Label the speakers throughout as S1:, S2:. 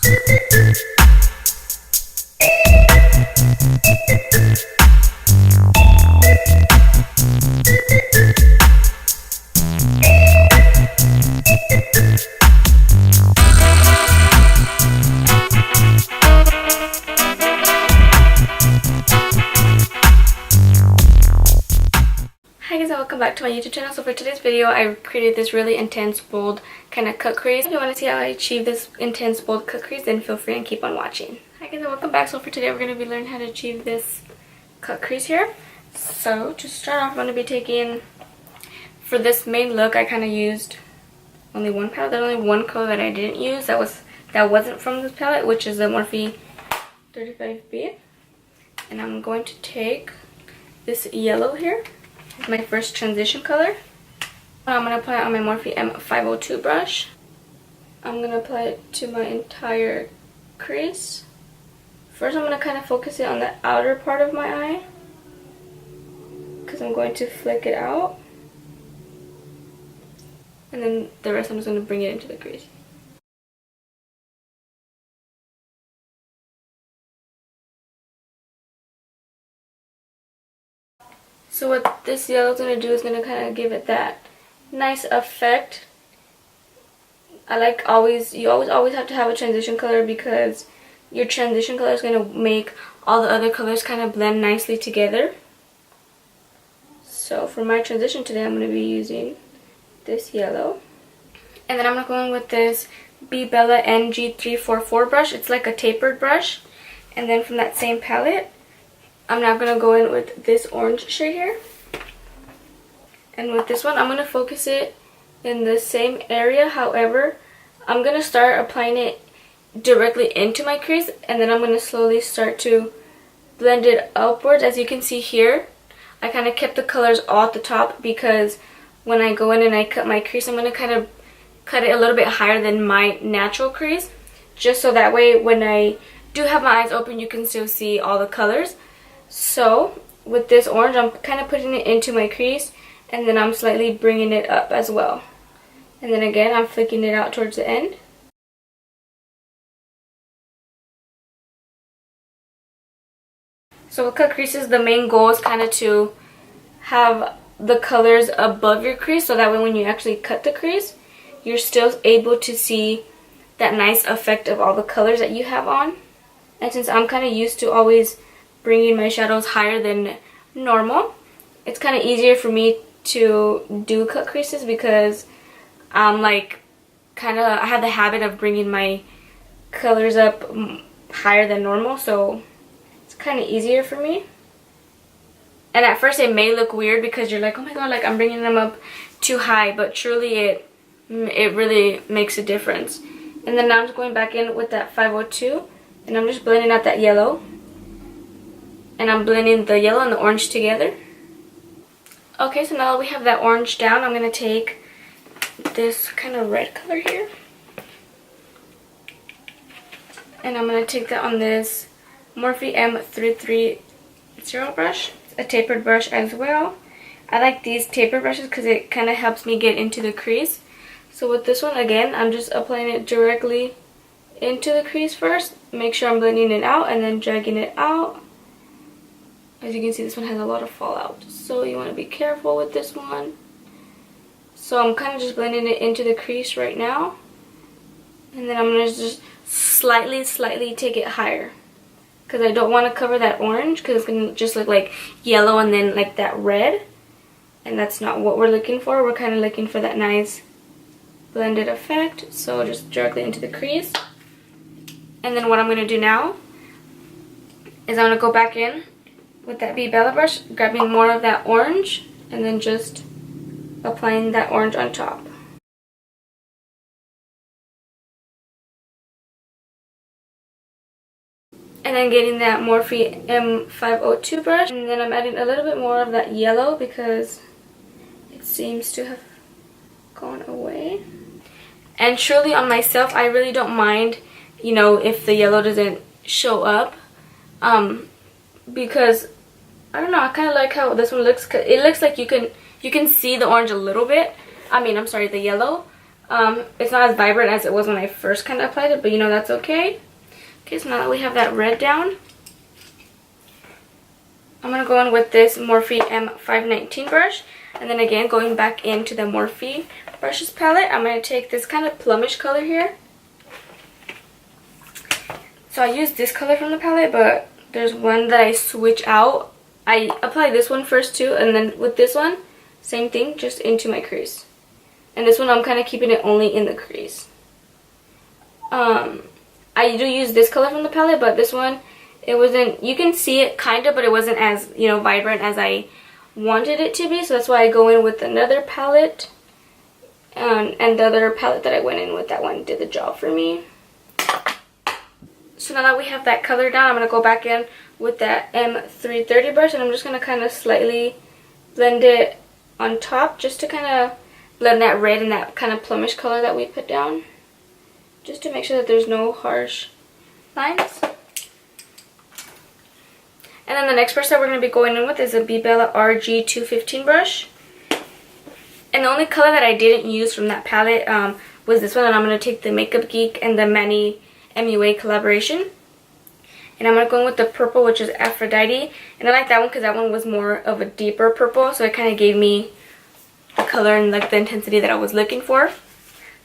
S1: Hi guys, and welcome back to my YouTube channel. So for today's video, I created this really intense, bold kind of cut crease. If you want to see how I achieve this intense, bold cut crease, then feel free and keep on watching. Hi guys, and welcome back. So for today, we're going to be learning how to achieve this cut crease here. So to start off, I'm going to be taking, for this main look, I kind of used only one palette. There's only one color that I didn't use that wasn't from this palette, which is the Morphe 35B. And I'm going to take this yellow here, my first transition color. I'm going to apply it on my Morphe M502 brush. I'm going to apply it to my entire crease. First I'm going to kind of focus it on the outer part of my eye, because I'm going to flick it out. And then the rest I'm just going to bring it into the crease. So what this yellow is going to do is going to kind of give it that nice effect. You always have to have a transition color, because your transition color is going to make all the other colors kind of blend nicely together. So for my transition today, I'm going to be using this yellow. And then I'm going to go in with this B Bella NG344 brush. It's like a tapered brush. And then from that same palette, I'm now going to go in with this orange shade here. And with this one, I'm going to focus it in the same area. However, I'm going to start applying it directly into my crease, and then I'm going to slowly start to blend it upwards. As you can see here, I kind of kept the colors all at the top, because when I go in and I cut my crease, I'm going to kind of cut it a little bit higher than my natural crease, just so that way when I do have my eyes open, you can still see all the colors. So with this orange, I'm kind of putting it into my crease, and then I'm slightly bringing it up as well. And then again, I'm flicking it out towards the end. So with cut creases, the main goal is kind of to have the colors above your crease, so that way when you actually cut the crease, you're still able to see that nice effect of all the colors that you have on. And since I'm kind of used to always bringing my shadows higher than normal, it's kind of easier for me to do cut creases, because I'm like I have the habit of bringing my colors up higher than normal, so it's kind of easier for me. And at first it may look weird, because you're like, oh my god, like I'm bringing them up too high, but truly it really makes a difference. And then now I'm just going back in with that 502, and I'm just blending out that yellow. And I'm blending the yellow and the orange together. Okay, so now that we have that orange down, I'm going to take this kind of red color here. And I'm going to take that on this Morphe M330 brush. It's a tapered brush as well. I like these tapered brushes because it kind of helps me get into the crease. So with this one, again, I'm just applying it directly into the crease first. Make sure I'm blending it out and then dragging it out. As you can see, this one has a lot of fallout, so you want to be careful with this one. So I'm kind of just blending it into the crease right now. And then I'm going to just slightly take it higher, because I don't want to cover that orange, because it's going to just look like yellow and then like that red. And that's not what we're looking for. We're kind of looking for that nice blended effect. So just directly into the crease. And then what I'm going to do now is I'm going to go back in with that B Bella brush, grabbing more of that orange, and then just applying that orange on top. And then getting that Morphe M502 brush, and then I'm adding a little bit more of that yellow, because it seems to have gone away. And truly on myself, I really don't mind, you know, if the yellow doesn't show up, because I don't know, I kind of like how this one looks. It looks like you can see the orange a little bit. I'm sorry, the yellow. It's not as vibrant as it was when I first kind of applied it, but you know, that's okay. Okay, so now that we have that red down, I'm going to go in with this Morphe M519 brush. And then again, going back into the Morphe brushes palette, I'm going to take this kind of plumish color here. So I use this color from the palette, but there's one that I switch out. I apply this one first too, and then with this one, same thing, just into my crease. And this one I'm kind of keeping it only in the crease. I do use this color from the palette, but this one, it wasn't, you can see it kind of, but it wasn't as, you know, vibrant as I wanted it to be. So that's why I go in with another palette. And the other palette that I went in with, that one did the job for me. So now that we have that color down, I'm going to go back in with that M330 brush, and I'm just going to kind of slightly blend it on top, just to kind of blend that red and that kind of plumish color that we put down, just to make sure that there's no harsh lines. And then the next brush that we're going to be going in with is a B Bella RG215 brush. And the only color that I didn't use from that palette was this one, and I'm going to take the Makeup Geek and the Manny MUA collaboration. And I'm going to go in with the purple, which is Aphrodite. And I like that one because that one was more of a deeper purple, so it kind of gave me the color and like the intensity that I was looking for.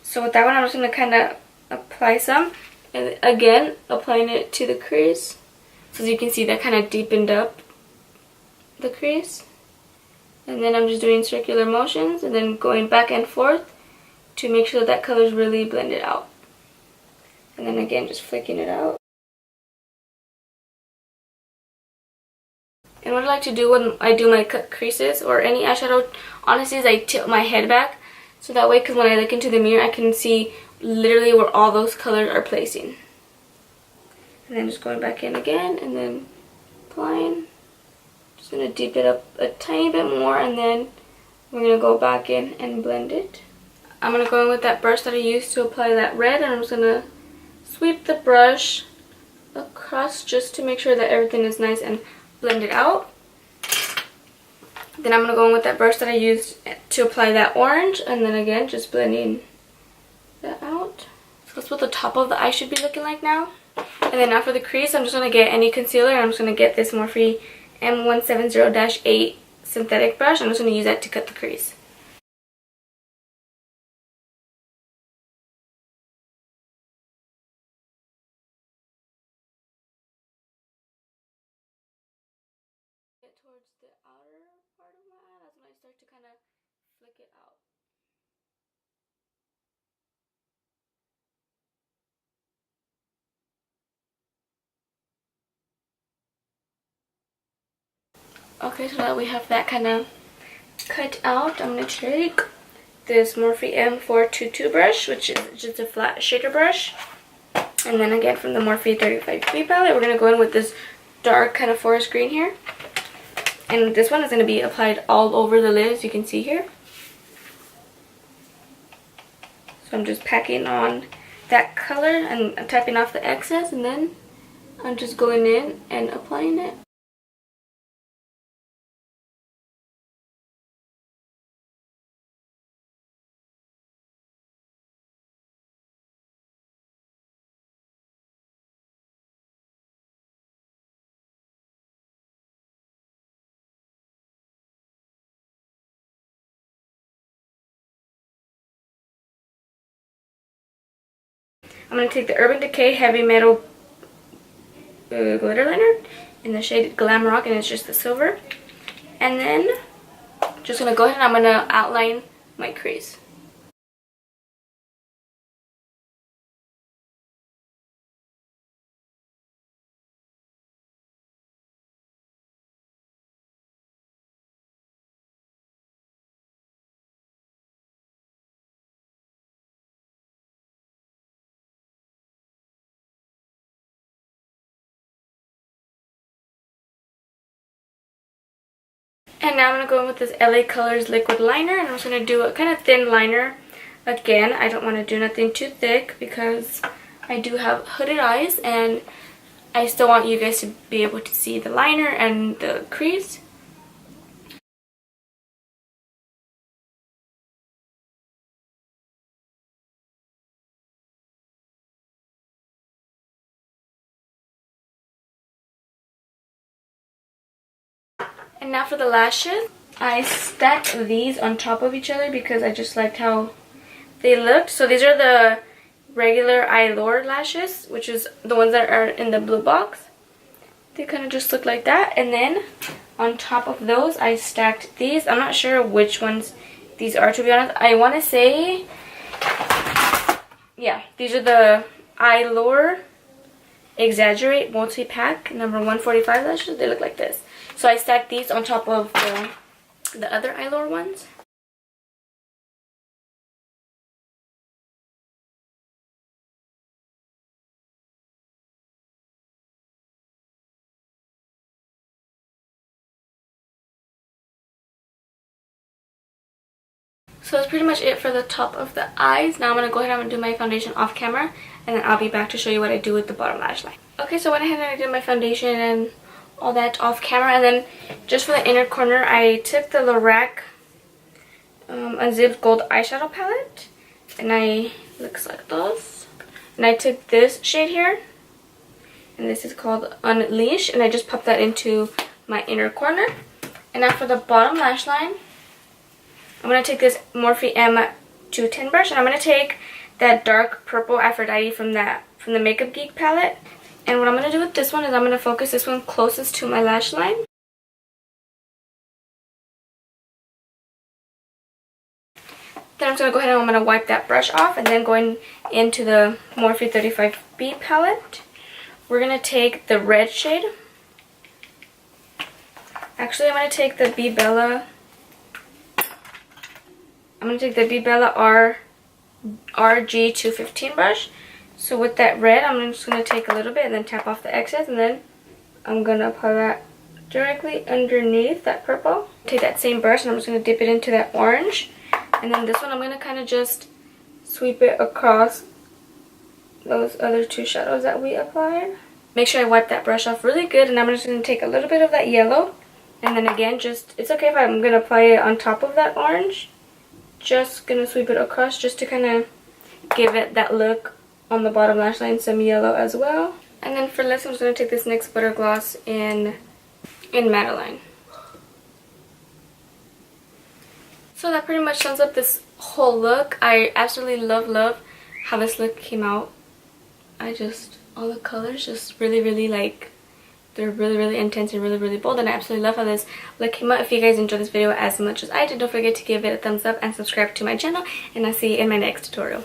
S1: So with that one, I'm just going to kind of apply some. And again, applying it to the crease. So as you can see, that kind of deepened up the crease. And then I'm just doing circular motions and then going back and forth to make sure that that color is really blended out. And then again, just flicking it out. And what I like to do when I do my cut creases or any eyeshadow, honestly, is I tilt my head back. So that way, because when I look into the mirror, I can see literally where all those colors are placing. And then just going back in again and then applying. Just going to deep it up a tiny bit more, and then we're going to go back in and blend it. I'm going to go in with that brush that I used to apply that red, and I'm just going to sweep the brush across just to make sure that everything is nice and blended out. Then I'm going to go in with that brush that I used to apply that orange, and then again just blending that out. So that's what the top of the eye should be looking like now. And then now for the crease, I'm just going to get any concealer, and I'm just going to get this Morphe M170-8 synthetic brush. I'm just going to use that to cut the crease. Get towards the outer part of my eye, that's when I start to kind of flick it out. Okay, so now we have that kind of cut out, I'm going to take this Morphe M422 brush, which is just a flat shader brush. And then again from the Morphe 35B palette, we're going to go in with this dark kind of forest green here. And this one is going to be applied all over the lid, as you can see here. So I'm just packing on that color and I'm tapping off the excess, and then I'm just going in and applying it. I'm going to take the Urban Decay Heavy Metal glitter liner in the shade Glam Rock, and it's just the silver. And then just going to go ahead and I'm going to outline my crease. And now I'm going to go in with this LA Colors liquid liner, and I'm just going to do a kind of thin liner. Again, I don't want to do nothing too thick because I do have hooded eyes, and I still want you guys to be able to see the liner and the crease. And now for the lashes, I stacked these on top of each other because I just liked how they looked. So these are the regular Eyelure lashes, which is the ones that are in the blue box. They kind of just look like that. And then on top of those, I stacked these. I'm not sure which ones these are, to be honest. I want to say, yeah, these are the Eyelure Exaggerate Multi-Pack number 145 lashes. They look like this. So I stacked these on top of the other Eyelure ones. So that's pretty much it for the top of the eyes. Now I'm going to go ahead and do my foundation off camera, and then I'll be back to show you what I do with the bottom lash line. Okay, so I went ahead and I did my foundation and all that off camera, and then just for the inner corner, I took the Lorac Unzipped Gold Eyeshadow Palette, and I looks like this. And I took this shade here, and this is called Unleash, and I just popped that into my inner corner. And now for the bottom lash line, I'm going to take this Morphe M210 brush, and I'm going to take that dark purple Aphrodite from the Makeup Geek palette. And what I'm going to do with this one is I'm going to focus this one closest to my lash line. Then I'm just going to go ahead and I'm going to wipe that brush off, and then going into the Morphe 35B palette, we're going to take the red shade. Actually, I'm going to take the Be Bella RG215 brush. So with that red, I'm just going to take a little bit and then tap off the excess, and then I'm going to apply that directly underneath that purple. Take that same brush and I'm just going to dip it into that orange. And then this one, I'm going to kind of just sweep it across those other two shadows that we applied. Make sure I wipe that brush off really good, and I'm just going to take a little bit of that yellow. And then again, it's okay if I'm going to apply it on top of that orange. Just going to sweep it across just to kind of give it that look on the bottom lash line, some yellow as well. And then for lips, I'm just going to take this NYX Butter Gloss in Madeline. So that pretty much sums up this whole look. I absolutely love how this look came out. All the colors just really like, they're really intense and really bold, and I absolutely love how this look came out. If you guys enjoyed this video as much as I did, don't forget to give it a thumbs up and subscribe to my channel, and I'll see you in my next tutorial.